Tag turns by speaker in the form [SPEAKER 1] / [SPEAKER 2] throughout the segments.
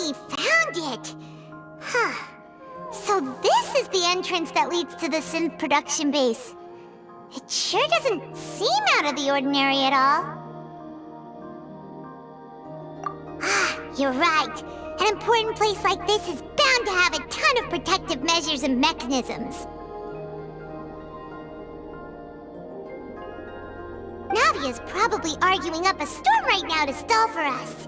[SPEAKER 1] We found it! Huh. So this is the entrance that leads to the synth production base. It sure doesn't seem out of the ordinary at all. Ah, you're right. An important place like this is bound to have a ton of protective measures and mechanisms. Navia's probably arguing up a storm right now to stall for us.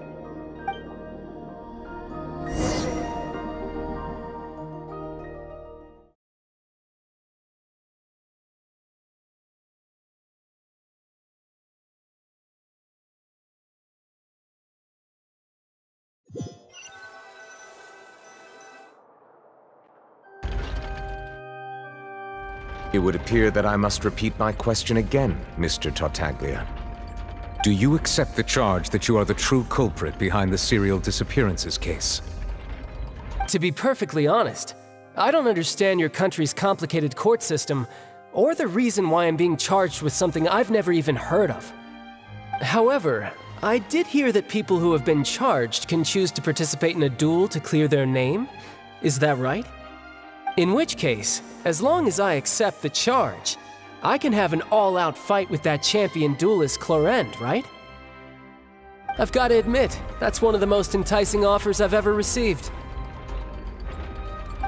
[SPEAKER 2] It would appear that I must repeat my question again, Mr. Tartaglia. Do you accept the charge that you are the true culprit behind the serial disappearances case?
[SPEAKER 3] To be perfectly honest, I don't understand your country's complicated court system, or the reason why I'm being charged with something I've never even heard of. However, I did hear that people who have been charged can choose to participate in a duel to clear their name. Is that right? In which case, as long as I accept the charge, I can have an all-out fight with that champion duelist Clorend, right? I've got to admit, that's one of the most enticing offers I've ever received.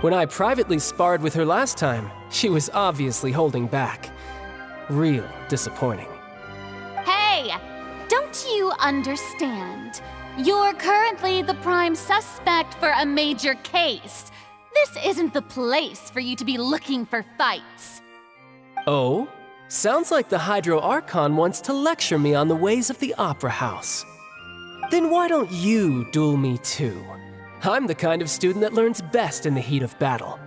[SPEAKER 3] When I privately sparred with her last time, she was obviously holding back. Real disappointing.
[SPEAKER 4] Hey! Don't you understand? You're currently the prime suspect for a major case. This isn't the place for you to be looking for fights.
[SPEAKER 3] Oh? Sounds like the Hydro Archon wants to lecture me on the ways of the Opera House. Then why don't you duel me too? I'm the kind of student that learns best in the heat of battle.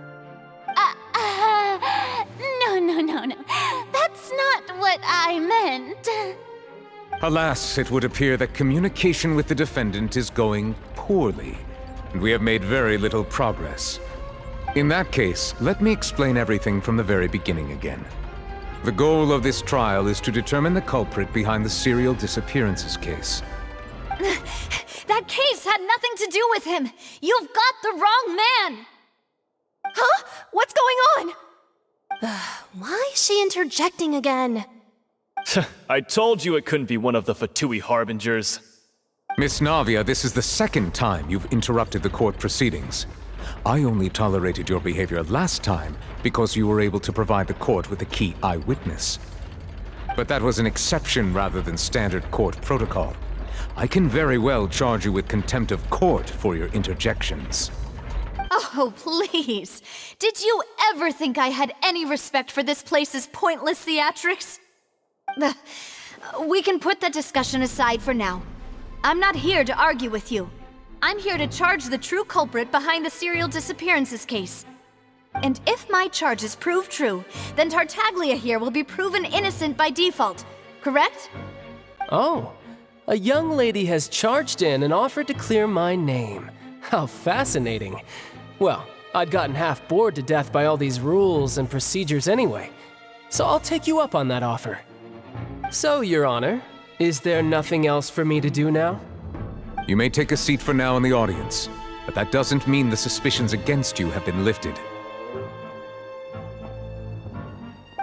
[SPEAKER 4] No. That's not what I meant.
[SPEAKER 2] Alas, it would appear that communication with the defendant is going poorly, and we have made very little progress. In that case, let me explain everything from the very beginning again. The goal of this trial is to determine the culprit behind the serial disappearances case.
[SPEAKER 4] That case had nothing to do with him. You've got the wrong man.
[SPEAKER 5] Huh? What's going on? Why is she interjecting again?
[SPEAKER 6] I told you it couldn't be one of the Fatui Harbingers.
[SPEAKER 2] Miss Navia, this is the second time you've interrupted the court proceedings. I only tolerated your behavior last time because you were able to provide the court with a key eyewitness. But that was an exception rather than standard court protocol. I can very well charge you with contempt of court for your interjections.
[SPEAKER 4] Oh, please. Did you ever think I had any respect for this place's pointless theatrics? We can put that discussion aside for now. I'm not here to argue with you. I'm here to charge the true culprit behind the serial disappearances case. And if my charges prove true, then Tartaglia here will be proven innocent by default, correct?
[SPEAKER 3] Oh, a young lady has charged in and offered to clear my name. How fascinating. Well, I'd gotten half bored to death by all these rules and procedures anyway, so I'll take you up on that offer. So, Your Honor, is there nothing else for me to do now?
[SPEAKER 2] You may take a seat for now in the audience, but that doesn't mean the suspicions against you have been lifted.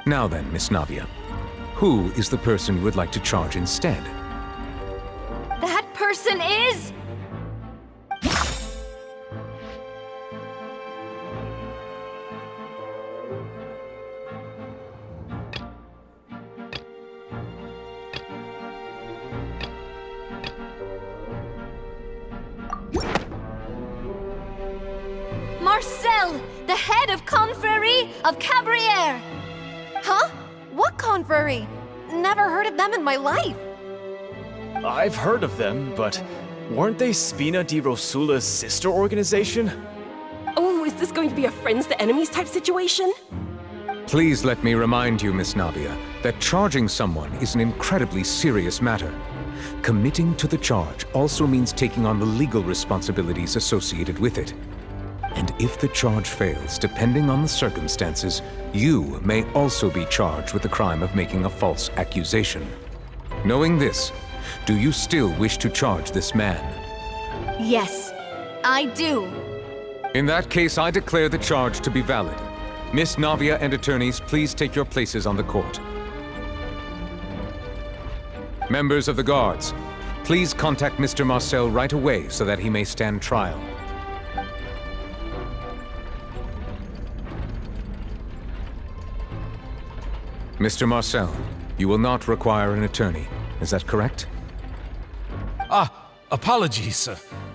[SPEAKER 2] Now then, Miss Navia, who is the person you would like to charge instead?
[SPEAKER 4] That person is... Marcel, the head of Confrérie of Cabrières!
[SPEAKER 5] Huh? What confrérie? Never heard of them in my life.
[SPEAKER 6] I've heard of them, but weren't they Spina di Rosula's sister organization?
[SPEAKER 5] Oh, is this going to be a friends to enemies type situation?
[SPEAKER 2] Please let me remind you, Miss Navia, that charging someone is an incredibly serious matter. Committing to the charge also means taking on the legal responsibilities associated with it. And if the charge fails, depending on the circumstances, you may also be charged with the crime of making a false accusation. Knowing this, do you still wish to charge this man?
[SPEAKER 4] Yes, I do.
[SPEAKER 2] In that case, I declare the charge to be valid. Miss Navia and attorneys, please take your places on the court. Members of the guards, please contact Mr. Marcel right away so that he may stand trial. Mr. Marcel, you will not require an attorney. Is that correct?
[SPEAKER 7] Apologies.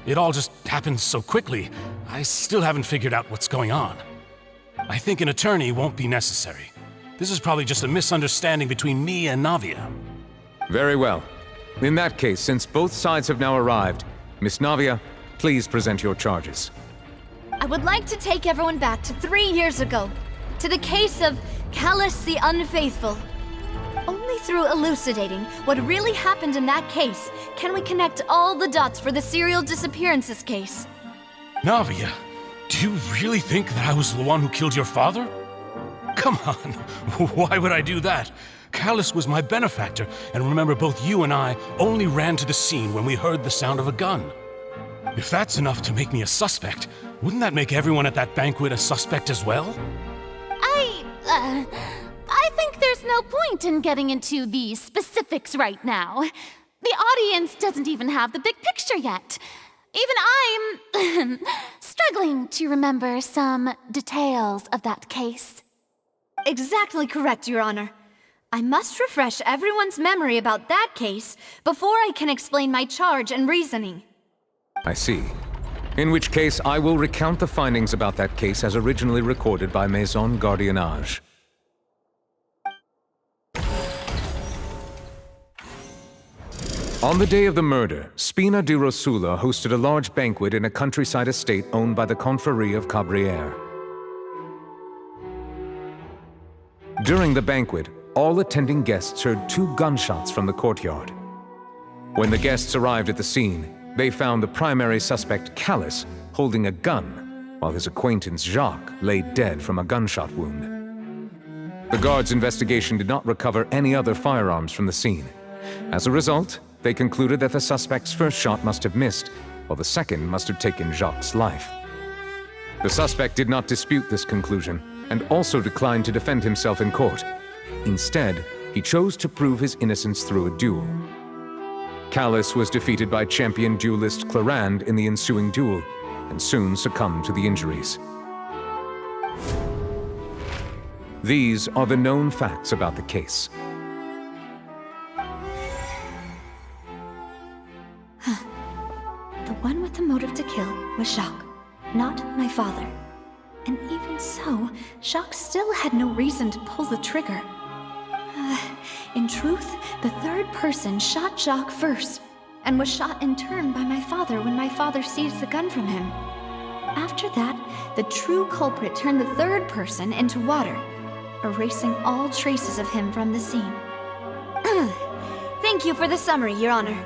[SPEAKER 7] It all just happened so quickly. I still haven't figured out what's going on. I think an attorney won't be necessary. This is probably just a misunderstanding between me and Navia.
[SPEAKER 2] Very well. In that case, since both sides have now arrived, Miss Navia, please present your charges.
[SPEAKER 4] I would like to take everyone back to 3 years ago, to the case of Callus the Unfaithful. Only through elucidating what really happened in that case can we connect all the dots for the serial disappearances case.
[SPEAKER 7] Navia, do you really think that I was the one who killed your father? Come on, why would I do that? Callus was my benefactor, and remember both you and I only ran to the scene when we heard the sound of a gun. If that's enough to make me a suspect, wouldn't that make everyone at that banquet a suspect as well?
[SPEAKER 5] I think there's no point in getting into the specifics right now. The audience doesn't even have the big picture yet. Even I'm struggling to remember some details of that case.
[SPEAKER 4] Exactly correct, Your Honor. I must refresh everyone's memory about that case before I can explain my charge and reasoning.
[SPEAKER 2] I see. In which case, I will recount the findings about that case as originally recorded by Maison Gardiennage. On the day of the murder, Spina di Rosula hosted a large banquet in a countryside estate owned by the Confrérie of Cabrières. During the banquet, all attending guests heard 2 gunshots from the courtyard. When the guests arrived at the scene, they found the primary suspect, Callus, holding a gun, while his acquaintance, Jacques, lay dead from a gunshot wound. The guards' investigation did not recover any other firearms from the scene. As a result, they concluded that the suspect's first shot must have missed, while the second must have taken Jacques' life. The suspect did not dispute this conclusion, and also declined to defend himself in court. Instead, he chose to prove his innocence through a duel. Callus was defeated by champion duelist Clarande in the ensuing duel, and soon succumbed to the injuries. These are the known facts about the case.
[SPEAKER 4] The one with the motive to kill was Jacques, not my father. And even so, Jacques still had no reason to pull the trigger. In truth, the third person shot Jacques first, and was shot in turn by my father when my father seized the gun from him. After that, the true culprit turned the third person into water, erasing all traces of him from the scene. Thank you for the summary, Your Honor.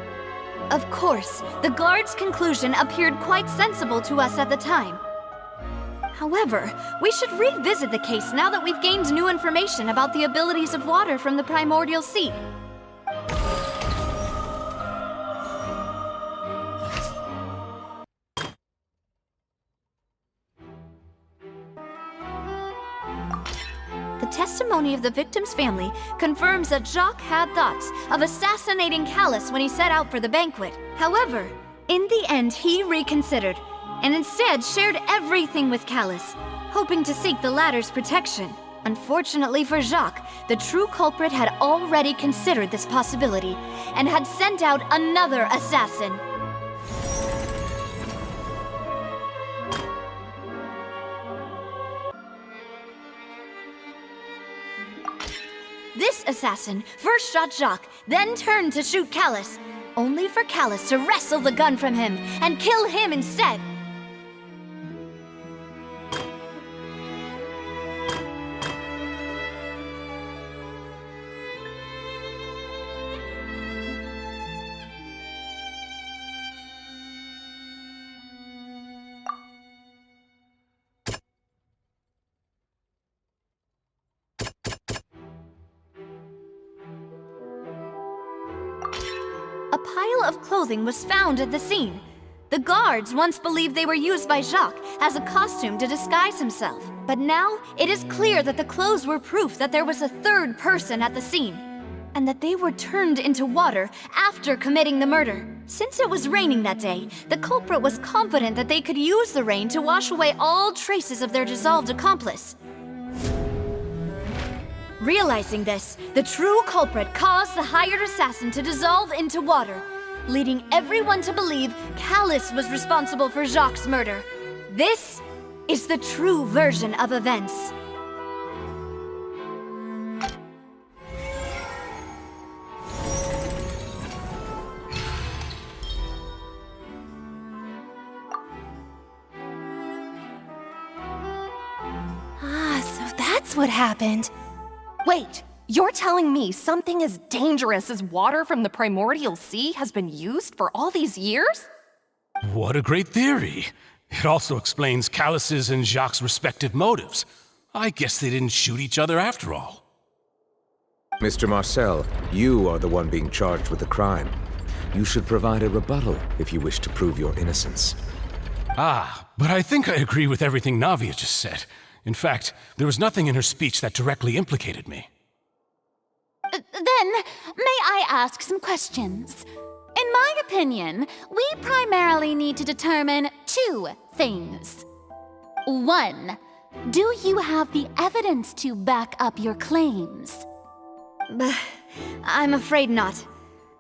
[SPEAKER 4] Of course, the guard's conclusion appeared quite sensible to us at the time. However, we should revisit the case now that we've gained new information about the abilities of water from the primordial sea. The testimony of the victim's family confirms that Jacques had thoughts of assassinating Callus when he set out for the banquet. However, in the end, he reconsidered, and instead shared everything with Callus, hoping to seek the latter's protection. Unfortunately for Jacques, the true culprit had already considered this possibility, and had sent out another assassin. This assassin first shot Jacques, then turned to shoot Callus, only for Callus to wrestle the gun from him and kill him instead. A pile of clothing was found at the scene, The guards once believed they were used by Jacques as a costume to disguise himself. But now, it is clear that the clothes were proof that there was a third person at the scene, and that they were turned into water after committing the murder. Since it was raining that day, the culprit was confident that they could use the rain to wash away all traces of their dissolved accomplice. Realizing this, the true culprit caused the hired assassin to dissolve into water, leading everyone to believe Callus was responsible for Jacques' murder. This is the true version of events.
[SPEAKER 8] So that's what happened. Wait, you're telling me something as dangerous as water from the primordial sea has been used for all these years?
[SPEAKER 7] What a great theory. It also explains Callus's and Jacques' respective motives. I guess they didn't shoot each other after all.
[SPEAKER 2] Mr. Marcel, you are the one being charged with the crime. You should provide a rebuttal if you wish to prove your innocence.
[SPEAKER 7] But I think I agree with everything Navia just said. In fact, there was nothing in her speech that directly implicated me.
[SPEAKER 5] Then, may I ask some questions? In my opinion, we primarily need to determine two things. One, do you have the evidence to back up your claims?
[SPEAKER 4] I'm afraid not.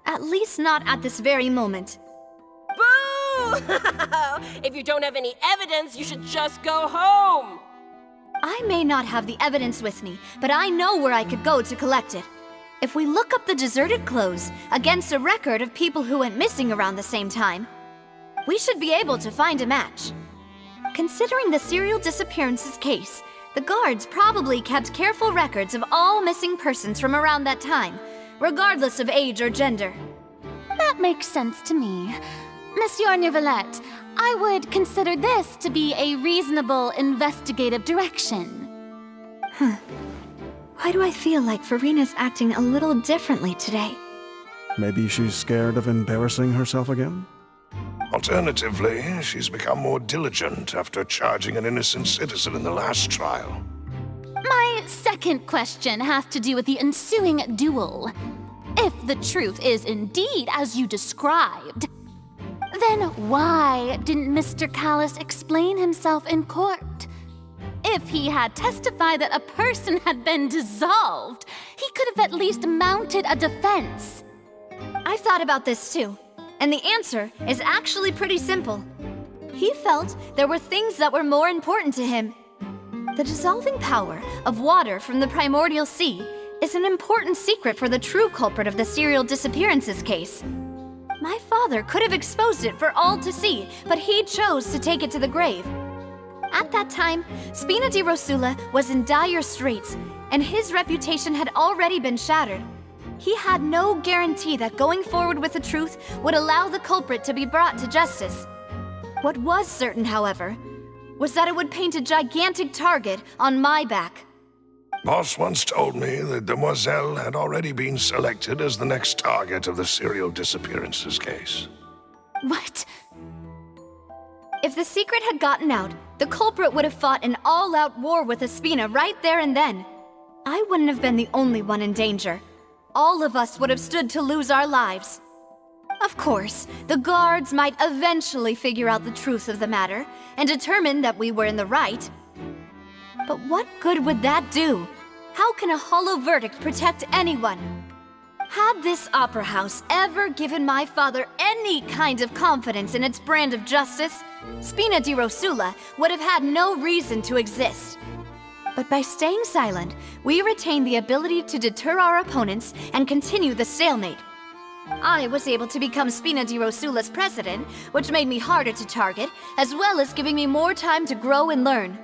[SPEAKER 4] At least not at this very moment.
[SPEAKER 9] Boo! If you don't have any evidence, you should just go home!
[SPEAKER 4] I may not have the evidence with me, but I know where I could go to collect it. If we look up the deserted clothes against a record of people who went missing around the same time, we should be able to find a match. Considering the serial disappearances case, the guards probably kept careful records of all missing persons from around that time, regardless of age or gender.
[SPEAKER 5] That makes sense to me. Monsieur Neuvillette, I would consider this to be a reasonable investigative direction.
[SPEAKER 4] Why do I feel like Farina's acting a little differently today?
[SPEAKER 10] Maybe she's scared of embarrassing herself again?
[SPEAKER 11] Alternatively, she's become more diligent after charging an innocent citizen in the last trial.
[SPEAKER 5] My second question has to do with the ensuing duel. If the truth is indeed as you described, then why didn't Mr. Callus explain himself in court? If he had testified that a person had been dissolved, he could have at least mounted a defense.
[SPEAKER 4] I've thought about this too, and the answer is actually pretty simple. He felt there were things that were more important to him. The dissolving power of water from the primordial sea is an important secret for the true culprit of the serial disappearances case. My father could have exposed it for all to see, but he chose to take it to the grave. At that time, Spina di Rosula was in dire straits, and his reputation had already been shattered. He had no guarantee that going forward with the truth would allow the culprit to be brought to justice. What was certain, however, was that it would paint a gigantic target on my back.
[SPEAKER 11] Boss once told me that Demoiselle had already been selected as the next target of the serial disappearances case.
[SPEAKER 5] What?
[SPEAKER 4] If the secret had gotten out, the culprit would have fought an all-out war with Espina right there and then. I wouldn't have been the only one in danger. All of us would have stood to lose our lives. Of course, the guards might eventually figure out the truth of the matter and determine that we were in the right. But what good would that do? How can a hollow verdict protect anyone? Had this opera house ever given my father any kind of confidence in its brand of justice, Spina di Rosula would have had no reason to exist. But by staying silent, we retain the ability to deter our opponents and continue the stalemate. I was able to become Spina di Rosula's president, which made me harder to target, as well as giving me more time to grow and learn.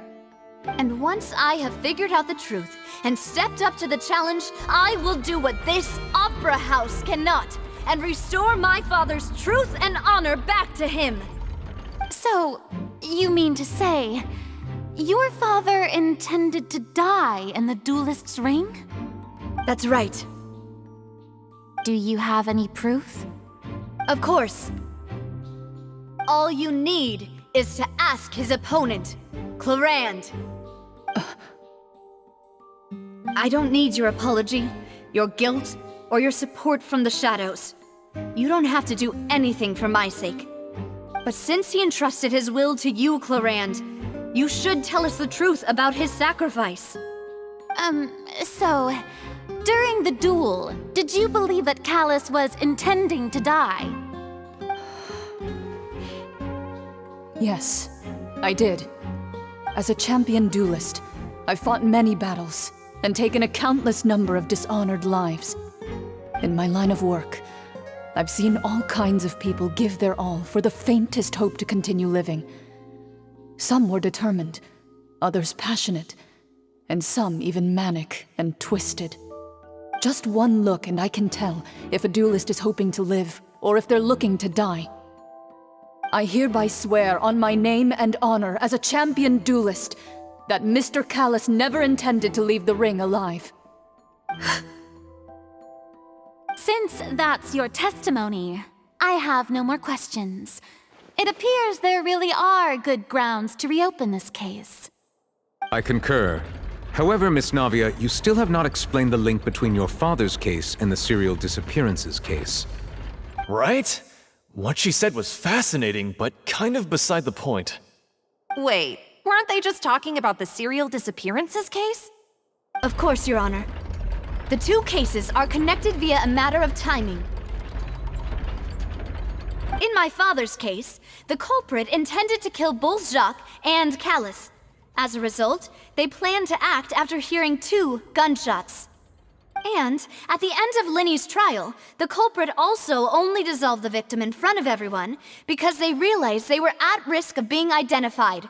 [SPEAKER 4] And once I have figured out the truth and stepped up to the challenge, I will do what this opera house cannot and restore my father's truth and honor back to him.
[SPEAKER 5] So, you mean to say, your father intended to die in the duelist's ring?
[SPEAKER 4] That's right.
[SPEAKER 5] Do you have any proof?
[SPEAKER 4] Of course. All you need is to ask his opponent, Clarand. I don't need your apology, your guilt, or your support from the shadows. You don't have to do anything for my sake. But since he entrusted his will to you, Clarand, you should tell us the truth about his sacrifice.
[SPEAKER 5] So, during the duel, did you believe that Callus was intending to die?
[SPEAKER 12] Yes, I did. As a champion duelist, I've fought many battles and taken a countless number of dishonored lives. In my line of work, I've seen all kinds of people give their all for the faintest hope to continue living. Some were determined, others passionate, and some even manic and twisted. Just one look and I can tell if a duelist is hoping to live or if they're looking to die. I hereby swear on my name and honor as a champion duelist that Mr. Callus never intended to leave the ring alive.
[SPEAKER 5] Since that's your testimony, I have no more questions. It appears there really are good grounds to reopen this case.
[SPEAKER 2] I concur. However, Miss Navia, you still have not explained the link between your father's case and the serial disappearances case.
[SPEAKER 6] Right? What she said was fascinating, but kind of beside the point.
[SPEAKER 8] Wait, weren't they just talking about the serial disappearances case?
[SPEAKER 4] Of course, Your Honor. The two cases are connected via a matter of timing. In my father's case, the culprit intended to kill both Jacques and Callus. As a result, they planned to act after hearing 2 gunshots. And at the end of Linny's trial, the culprit also only dissolved the victim in front of everyone because they realized they were at risk of being identified.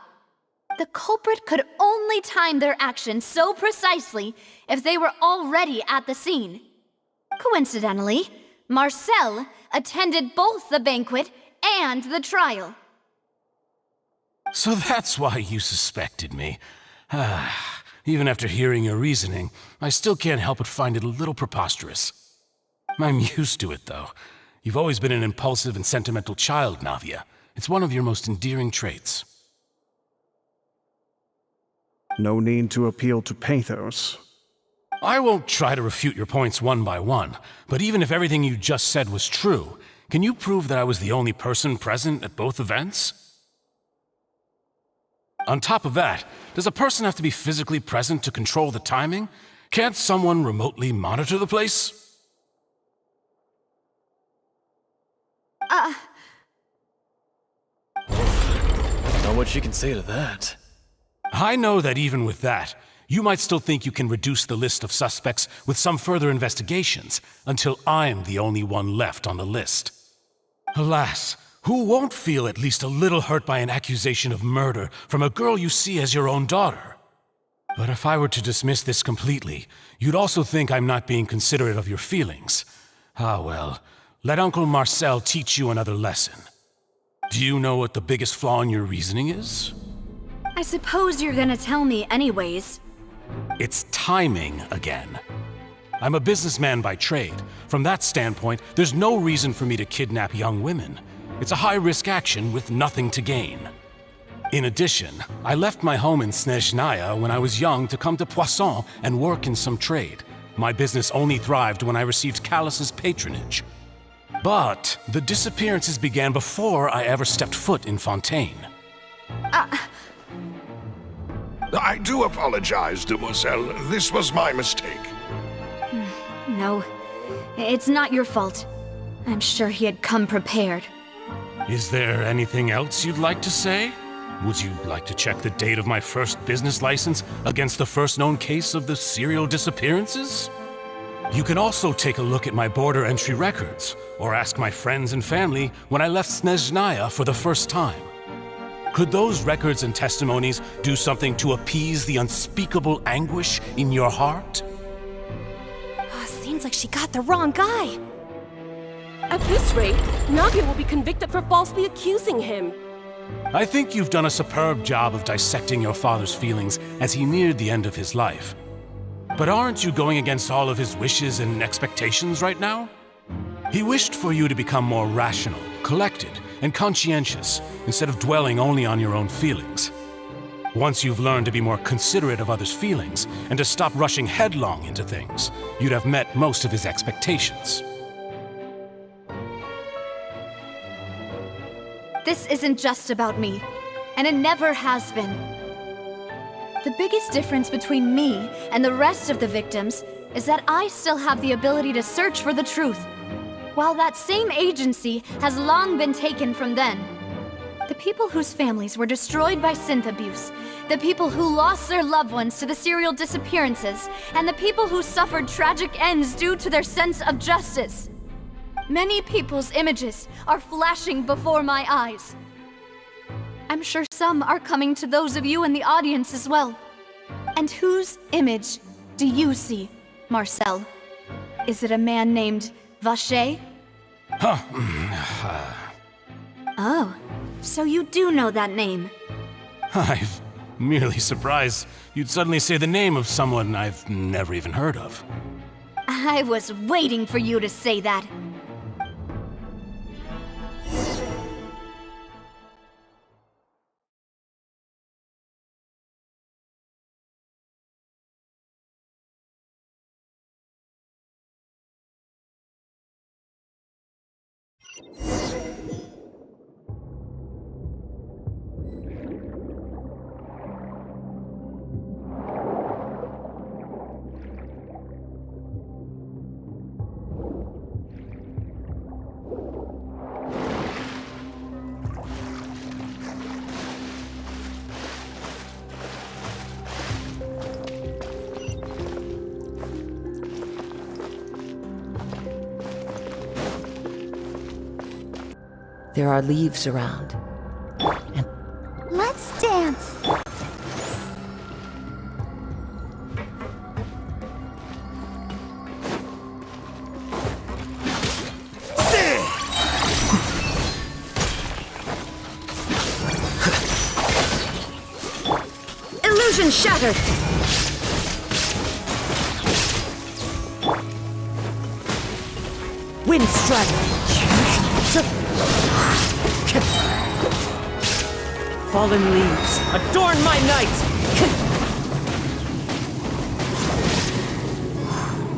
[SPEAKER 4] The culprit could only time their actions so precisely if they were already at the scene. Coincidentally, Marcel attended both the banquet and the trial.
[SPEAKER 7] So that's why you suspected me. Even after hearing your reasoning, I still can't help but find it a little preposterous. I'm used to it, though. You've always been an impulsive and sentimental child, Navia. It's one of your most endearing traits.
[SPEAKER 10] No need to appeal to pathos.
[SPEAKER 7] I won't try to refute your points one by one, but even if everything you just said was true, can you prove that I was the only person present at both events? On top of that, does a person have to be physically present to control the timing? Can't someone remotely monitor the place?
[SPEAKER 6] Know what she can say to that.
[SPEAKER 7] I know that even with that, you might still think you can reduce the list of suspects with some further investigations until I'm the only one left on the list. Alas, who won't feel at least a little hurt by an accusation of murder from a girl you see as your own daughter? But if I were to dismiss this completely, you'd also think I'm not being considerate of your feelings. Ah well, let Uncle Marcel teach you another lesson. Do you know what the biggest flaw in your reasoning is?
[SPEAKER 4] I suppose you're gonna tell me anyways.
[SPEAKER 7] It's timing again. I'm a businessman by trade. From that standpoint, there's no reason for me to kidnap young women. It's a high-risk action with nothing to gain. In addition, I left my home in Snezhnaya when I was young to come to Poisson and work in some trade. My business only thrived when I received Callus's patronage. But the disappearances began before I ever stepped foot in Fontaine.
[SPEAKER 11] I do apologize, Demoiselle. This was my mistake.
[SPEAKER 4] No, it's not your fault. I'm sure he had come prepared.
[SPEAKER 7] Is there anything else you'd like to say? Would you like to check the date of my first business license against the first known case of the serial disappearances? You can also take a look at my border entry records, or ask my friends and family when I left Snezhnaya for the first time. Could those records and testimonies do something to appease the unspeakable anguish in your heart?
[SPEAKER 8] Seems like she got the wrong guy.
[SPEAKER 9] At this rate, Navia will be convicted for falsely accusing him.
[SPEAKER 7] I think you've done a superb job of dissecting your father's feelings as he neared the end of his life. But aren't you going against all of his wishes and expectations right now? He wished for you to become more rational, collected, and conscientious, instead of dwelling only on your own feelings. Once you've learned to be more considerate of others' feelings, and to stop rushing headlong into things, you'd have met most of his expectations.
[SPEAKER 4] This isn't just about me, and it never has been. The biggest difference between me and the rest of the victims is that I still have the ability to search for the truth, while that same agency has long been taken from them. The people whose families were destroyed by synth abuse, the people who lost their loved ones to the serial disappearances, and the people who suffered tragic ends due to their sense of justice. Many people's images are flashing before my eyes. I'm sure some are coming to those of you in the audience as well. And whose image do you see, Marcel? Is it a man named Vacher? Oh, so you do know that name.
[SPEAKER 7] I'm merely surprised you'd suddenly say the name of someone I've never even heard of.
[SPEAKER 4] I was waiting for you to say that.
[SPEAKER 13] There are leaves around. And
[SPEAKER 1] Let's dance.
[SPEAKER 13] illusion shattered! Wind strike! Fallen leaves, adorn my night!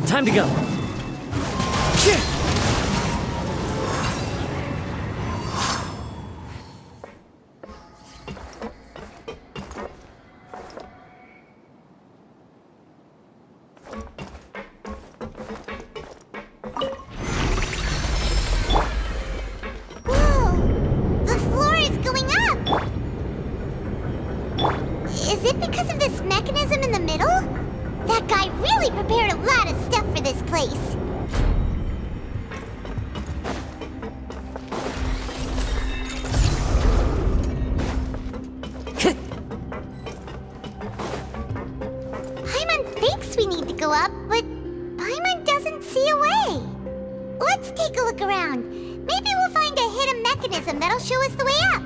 [SPEAKER 13] Time to go.
[SPEAKER 1] Is it because of this mechanism in the middle? That guy really prepared a lot of stuff for this place. Paimon thinks we need to go up, but Paimon doesn't see a way. Let's take a look around. Maybe we'll find a hidden mechanism that'll show us the way up.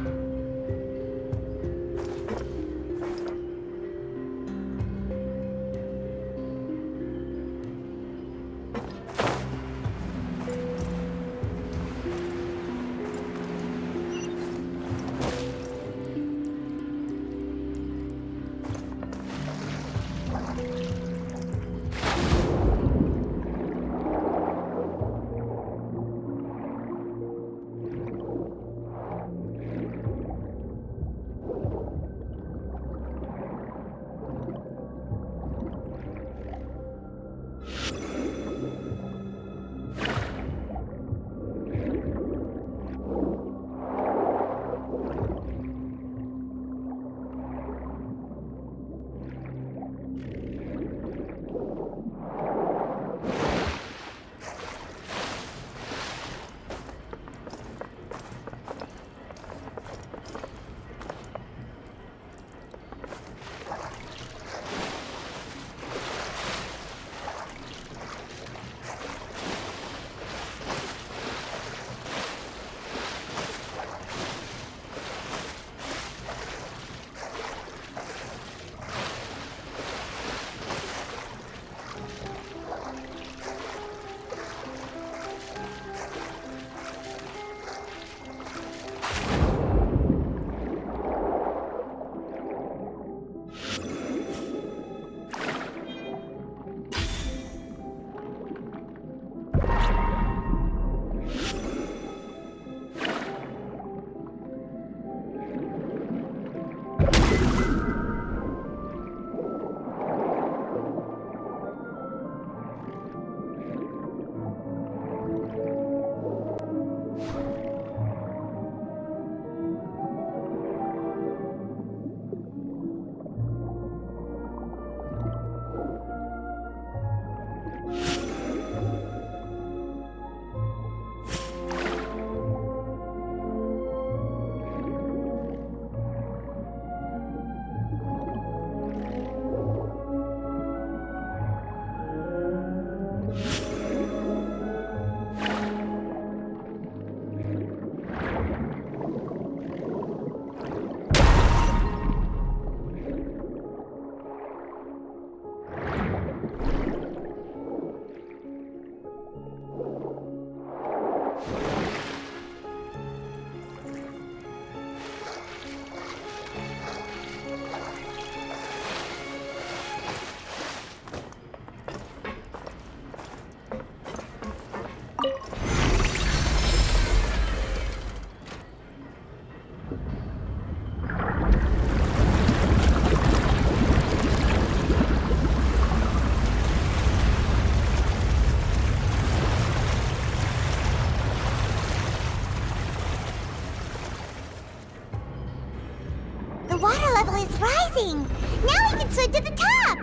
[SPEAKER 1] is rising. Now we can swim to the top.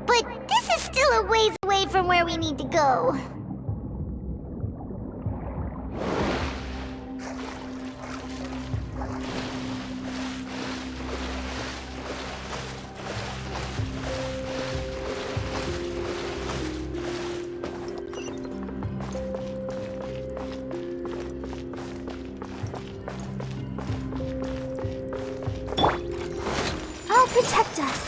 [SPEAKER 1] But this is still a ways away from where we need to go.
[SPEAKER 5] I'll protect us.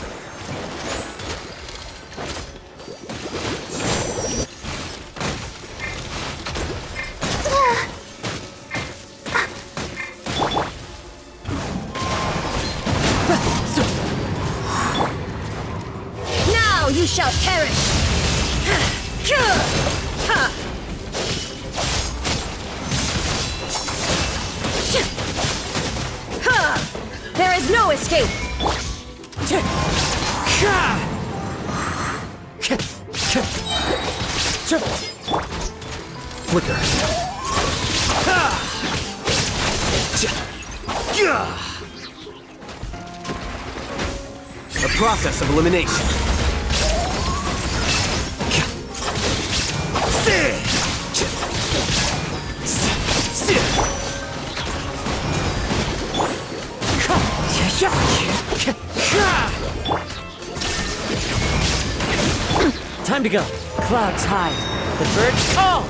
[SPEAKER 13] Now you shall perish! There is no escape!
[SPEAKER 6] Flicker. A process of elimination.
[SPEAKER 13] Time to go. Clouds high. The birds call!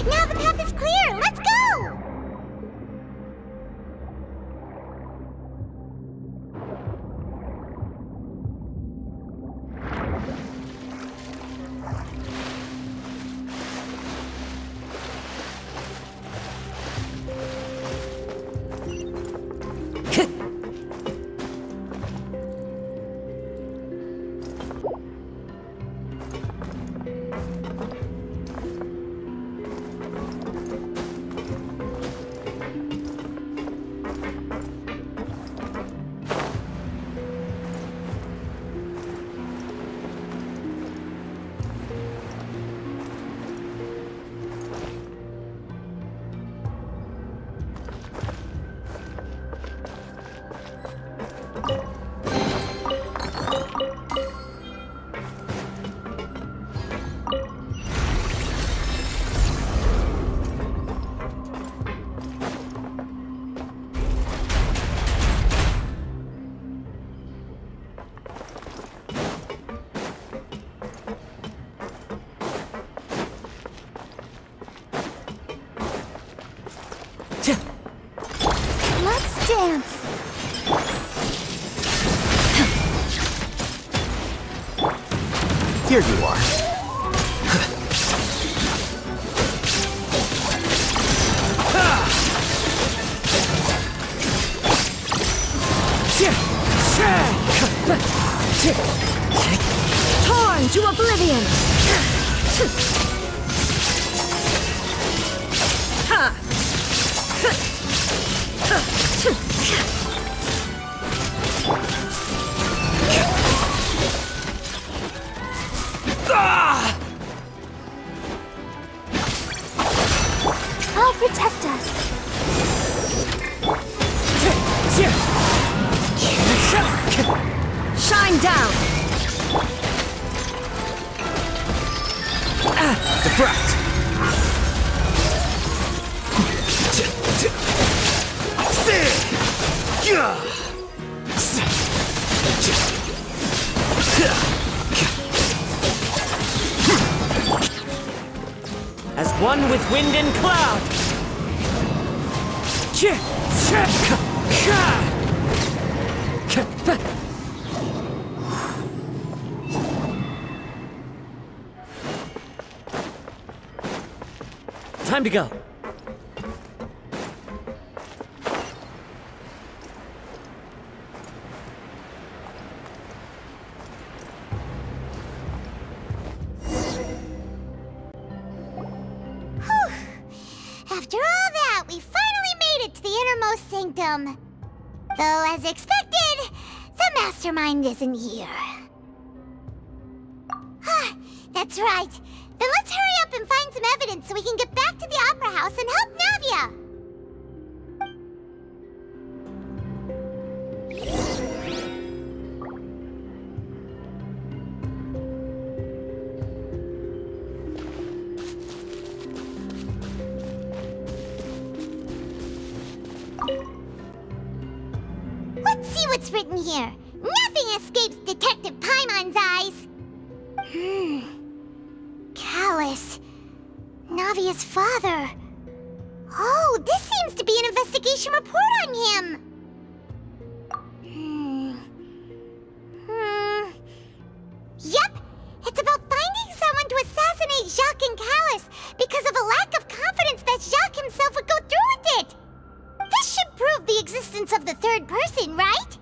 [SPEAKER 1] Now the path is clear! Let's go! Let's dance.
[SPEAKER 6] Here you are.
[SPEAKER 13] Torn to oblivion!
[SPEAKER 5] I'll protect us.
[SPEAKER 13] Shine down!
[SPEAKER 6] Deflect!
[SPEAKER 13] As one with wind and cloud! Time to go.
[SPEAKER 1] After all that, we finally made it to the innermost sanctum. Though, as expected, the mastermind isn't here. That's right. Then let's hurry up and find some evidence so we can get back to the Opera House and help Navia! Let's see what's written here. Nothing escapes Detective Paimon's eyes. Callus. Navia's father. Oh, this seems to be an investigation report on him. Yep, it's about finding someone to assassinate Jacques and Callus because of a lack of confidence that Jacques himself would go through with it. This should prove the existence of the third person, right?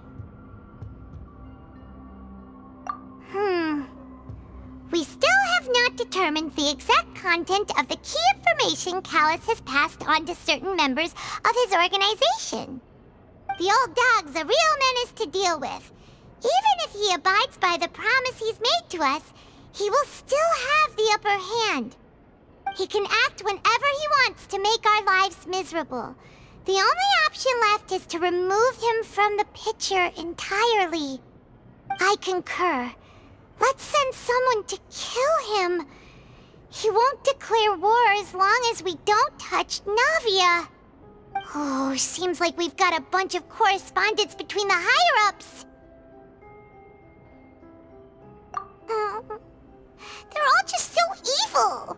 [SPEAKER 1] We still have not determined the exact content of the key information Callus has passed on to certain members of his organization. The old dog's a real menace to deal with. Even if he abides by the promise he's made to us, he will still have the upper hand. He can act whenever he wants to make our lives miserable. The only option left is to remove him from the picture entirely. I concur. Let's send someone to kill him. He won't declare war as long as we don't touch Navia. Oh, seems like we've got a bunch of correspondence between the higher-ups. They're all just so evil.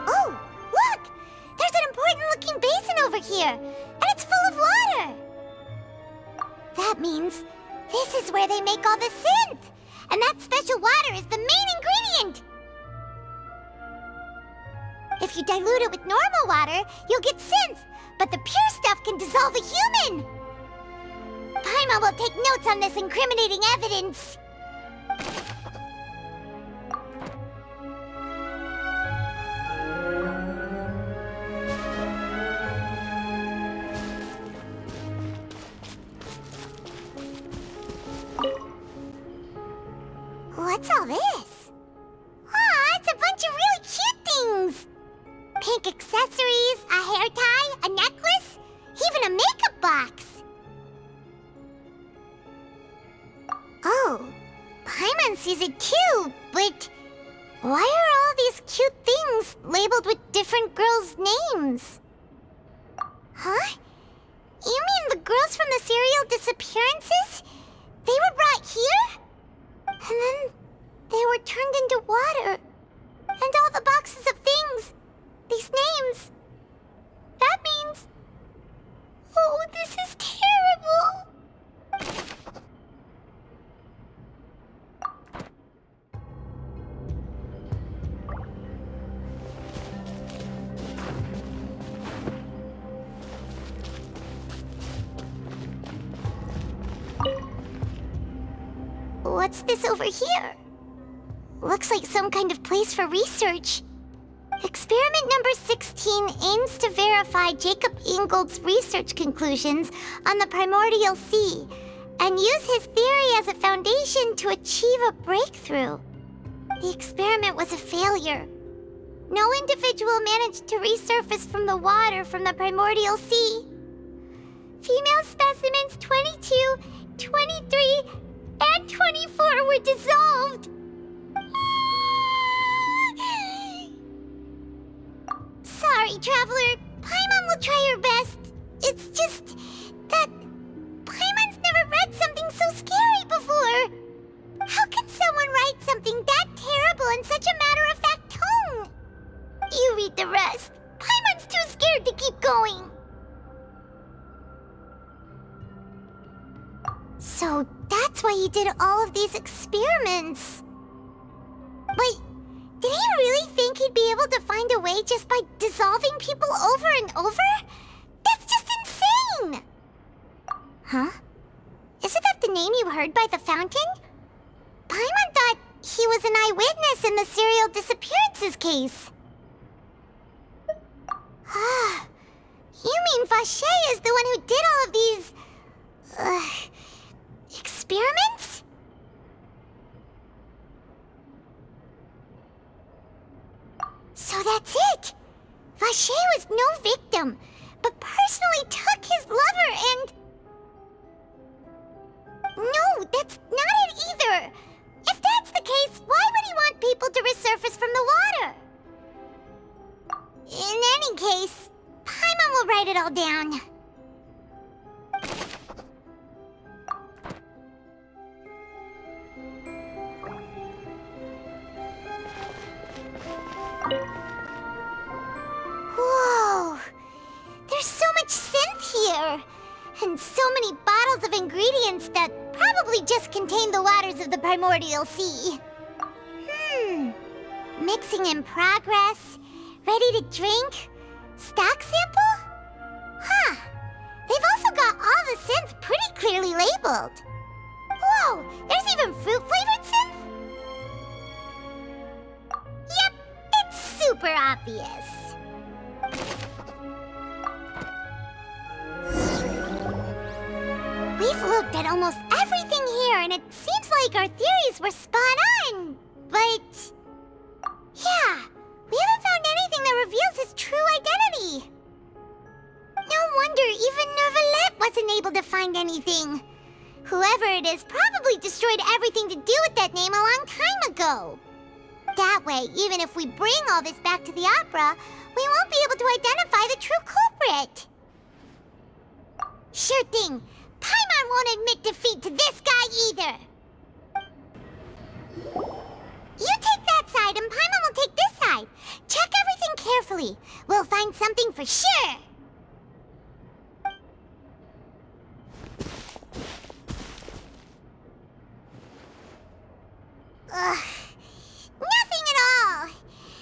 [SPEAKER 1] Oh, look! There's an important-looking basin over here, and it's full of water. That means this is where they make all the synth, and that special water is the main ingredient. If you dilute it with normal water, you'll get synth, but the pure stuff can dissolve a human. Paimon will take notes on this incriminating evidence. What's all this? Aw, it's a bunch of really cute things. Pink accessories, a hair tie, a necklace, even a makeup box. Oh, Paimon sees it too, but why are all these cute things labeled with different girls' names? Huh? You mean the girls from the serial disappearances? They were brought here? And then they were turned into water. And all the boxes of things, these names. That means... Oh, this is terrible. What's this over here? Looks like some kind of place for research. Experiment number 16 aims to verify Jacob Ingold's research conclusions on the primordial sea and use his theory as a foundation to achieve a breakthrough. The experiment was a failure. No individual managed to resurface from the water from the primordial sea. Female specimens 22, 23, and 24 were dissolved. Sorry, Traveler. Paimon will try her best. It's just that Paimon's never read something so scary before. How can someone write something that terrible in such a matter-of-fact tone? You read the rest. Paimon's too scared to keep going. So that's why he did all of these experiments. Wait, did he really be able to find a way just by dissolving people over and over? That's just insane! Huh? Isn't that the name you heard by the fountain? Paimon thought he was an eyewitness in the serial disappearances case. You mean Vacher is the one who did all of these... experiments? So that's it! Vacher was no victim, but personally took his lover and... No, that's not it either! If that's the case, why would he want people to resurface from the water? In any case, Paimon will write it all down. Whoa! There's so much synth here! And so many bottles of ingredients that probably just contain the waters of the primordial sea. Mixing in progress, ready to drink, stock sample? Huh. They've also got all the synth pretty clearly labeled. Whoa, there's even fruit-flavored synth? Yep, it's super obvious. We've looked at almost everything here, and it seems like our theories were spot on, but... Yeah, we haven't found anything that reveals his true identity. No wonder even Neuvillette wasn't able to find anything. Whoever it is probably destroyed everything to do with that name a long time ago. That way, even if we bring all this back to the opera, we won't be able to identify the true culprit. Sure thing. Paimon won't admit defeat to this guy either. You take that side and Paimon will take this side. Check everything carefully. We'll find something for sure. Ugh. Nothing at all.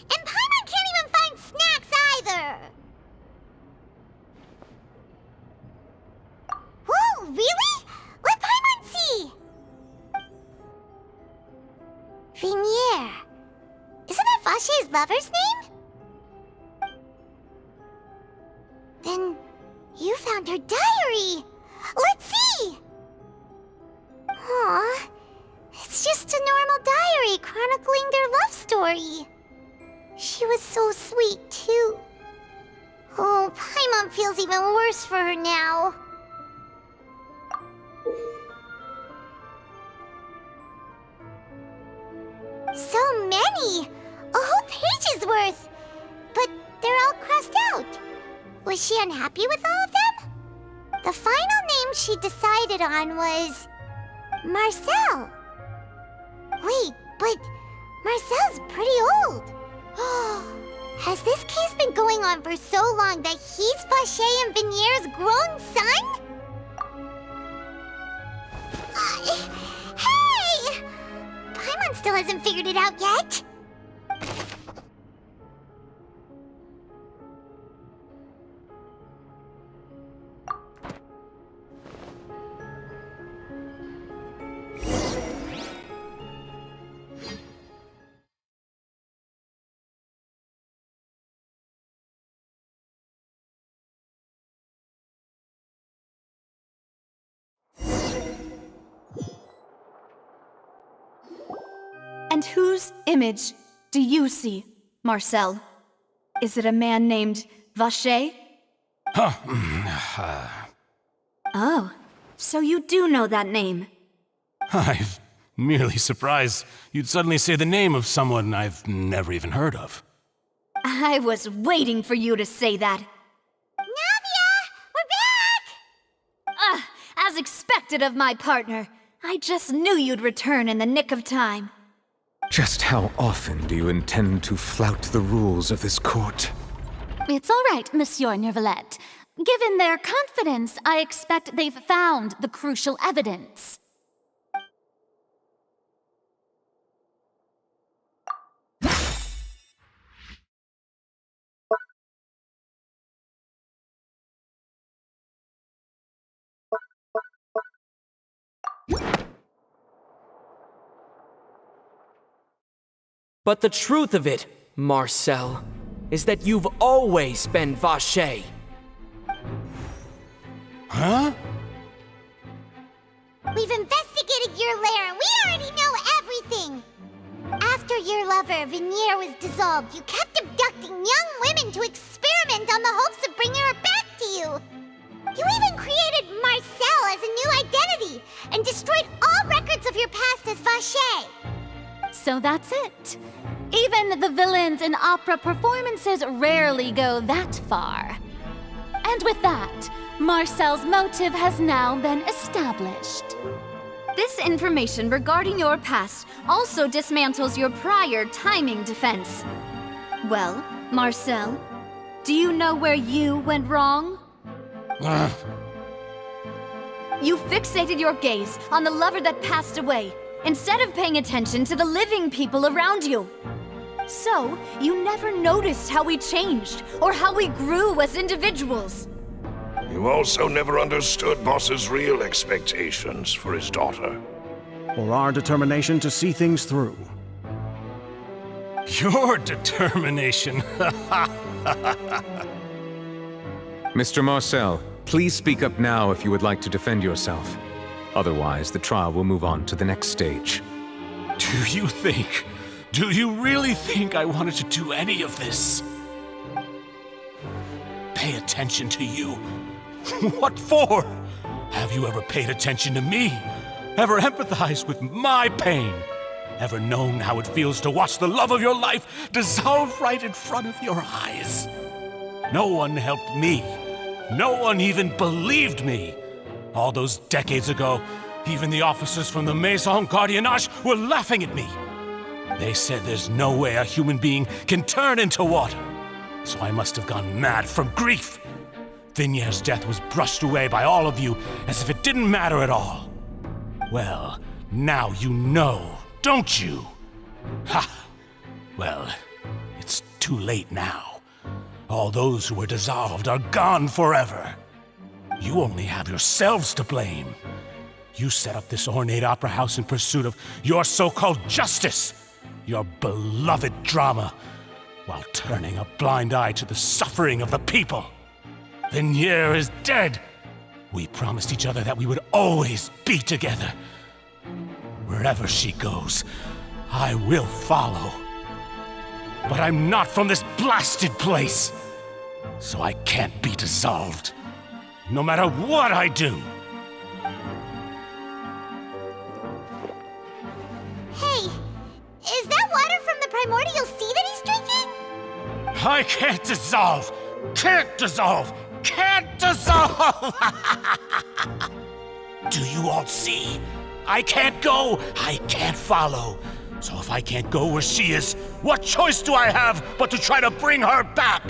[SPEAKER 1] And Paimon can't even find snacks either. Whoa, really? Let Paimon see! Vinier. Isn't that Vacher's lover's name? Then you found her diary. Let's see! Aw, it's just a normal diary chronicling their love story. She was so sweet, too. Oh, Paimon feels even worse for her now. So many! A whole page's worth! But they're all crossed out. Was she unhappy with all of them? The final name she decided on was... Marcel. Wait, but Marcel's pretty old. Has this case been going on for so long that he's Vacher and Vinier's grown son? Hey! Paimon still hasn't figured it out yet.
[SPEAKER 4] And whose image do you see, Marcel? Is it a man named Vacher? Oh, so you do know that name.
[SPEAKER 7] I'm merely surprised you'd suddenly say the name of someone I've never even heard of.
[SPEAKER 4] I was waiting for you to say that.
[SPEAKER 1] Navia! We're back!
[SPEAKER 4] As expected of my partner. I just knew you'd return in the nick of time.
[SPEAKER 2] Just how often do you intend to flout the rules of this court?
[SPEAKER 5] It's all right, Monsieur Neuvillette. Given their confidence, I expect they've found the crucial evidence.
[SPEAKER 14] But the truth of it, Marcel, is that you've always been Vache.
[SPEAKER 7] Huh?
[SPEAKER 1] We've investigated your lair and we already know everything! After your lover, Vinier, was dissolved, you kept abducting young women to experiment on the hopes of bringing her back to you! You even created Marcel as a new identity and destroyed all records of your past as Vache!
[SPEAKER 5] So that's it. Even the villains in opera performances rarely go that far. And with that, Marcel's motive has now been established.
[SPEAKER 4] This information regarding your past also dismantles your prior timing defense. Well, Marcel, do you know where you went wrong? You fixated your gaze on the lover that passed away, instead of paying attention to the living people around you. So, you never noticed how we changed, or how we grew as individuals.
[SPEAKER 11] You also never understood Boss's real expectations for his daughter.
[SPEAKER 10] Or our determination to see things through.
[SPEAKER 7] Your determination.
[SPEAKER 2] Mr. Marcel, please speak up now if you would like to defend yourself. Otherwise, the trial will move on to the next stage.
[SPEAKER 7] Do you really think I wanted to do any of this? Pay attention to you? What for? Have you ever paid attention to me? Ever empathized with my pain? Ever known how it feels to watch the love of your life dissolve right in front of your eyes? No one helped me. No one even believed me. All those decades ago, even the officers from the Maison Gardiennage were laughing at me. They said there's no way a human being can turn into water. So I must have gone mad from grief. Vinier's death was brushed away by all of you as if it didn't matter at all. Well, now you know, don't you? Ha! Well, it's too late now. All those who were dissolved are gone forever. You only have yourselves to blame. You set up this ornate opera house in pursuit of your so-called justice, your beloved drama, while turning a blind eye to the suffering of the people. Vinier is dead. We promised each other that we would always be together. Wherever she goes, I will follow. But I'm not from this blasted place, so I can't be dissolved, no matter what I do.
[SPEAKER 1] Hey, is that water from the primordial sea that he's drinking?
[SPEAKER 7] I can't dissolve! Can't dissolve! Can't dissolve! Do you all see? I can't go! I can't follow! So if I can't go where she is, what choice do I have but to try to bring her back?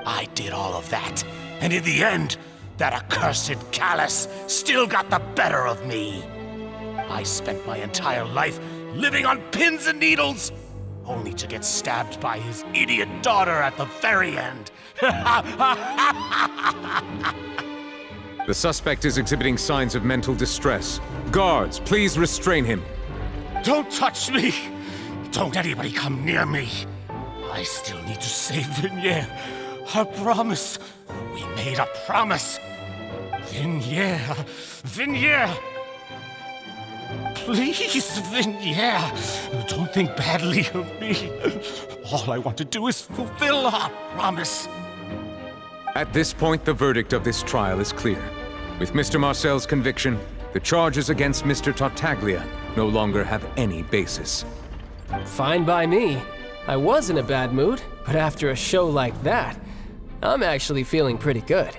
[SPEAKER 7] I did all of that, and in the end, that accursed Callus still got the better of me. I spent my entire life living on pins and needles, only to get stabbed by his idiot daughter at the very end.
[SPEAKER 2] The suspect is exhibiting signs of mental distress. Guards, please restrain him.
[SPEAKER 7] Don't touch me! Don't anybody come near me! I still need to save Vinier. Our promise. We made a promise. Vinier. Vinier! Please, Vinier. Don't think badly of me. All I want to do is fulfill our promise.
[SPEAKER 2] At this point, the verdict of this trial is clear. With Mr. Marcel's conviction, the charges against Mr. Tartaglia no longer have any basis.
[SPEAKER 3] Fine by me. I was in a bad mood, but after a show like that, I'm actually feeling pretty good.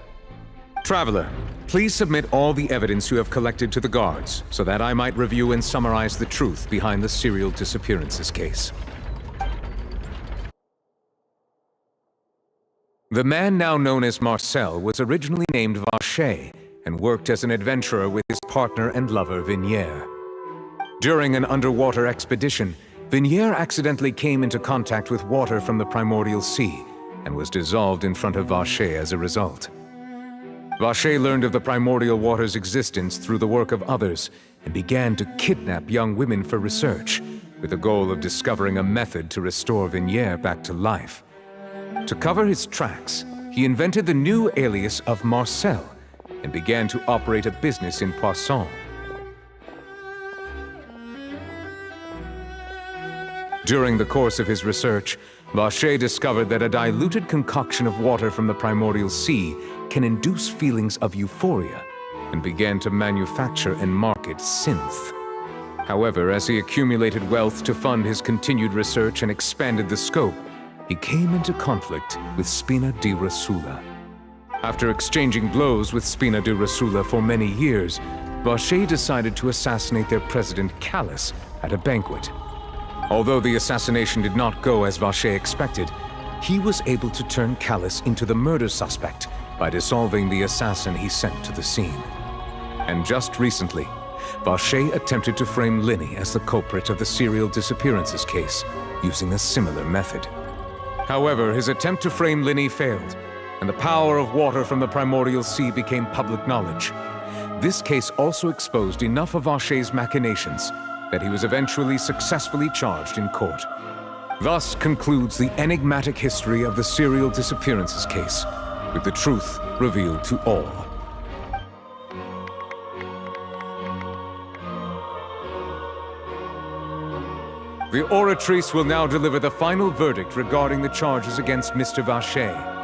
[SPEAKER 2] Traveler, please submit all the evidence you have collected to the guards, so that I might review and summarize the truth behind the serial disappearances case. The man now known as Marcel was originally named Vache and worked as an adventurer with his partner and lover Vinier. During an underwater expedition, Vinier accidentally came into contact with water from the primordial sea and was dissolved in front of Vache as a result. Vache learned of the primordial water's existence through the work of others and began to kidnap young women for research, with the goal of discovering a method to restore Vignier back to life. To cover his tracks, he invented the new alias of Marcel and began to operate a business in Poisson. During the course of his research, Vacher discovered that a diluted concoction of water from the primordial sea can induce feelings of euphoria, and began to manufacture and market synth. However, as he accumulated wealth to fund his continued research and expanded the scope, he came into conflict with Spina di Rosula. After exchanging blows with Spina di Rosula for many years, Vacher decided to assassinate their president Callus at a banquet. Although the assassination did not go as Vacher expected, he was able to turn Callus into the murder suspect by dissolving the assassin he sent to the scene. And just recently, Vacher attempted to frame Linny as the culprit of the serial disappearances case, using a similar method. However, his attempt to frame Linny failed, and the power of water from the primordial sea became public knowledge. This case also exposed enough of Vacher's machinations that he was eventually successfully charged in court. Thus concludes the enigmatic history of the serial disappearances case, with the truth revealed to all. The Oratrice will now deliver the final verdict regarding the charges against Mr. Vacher.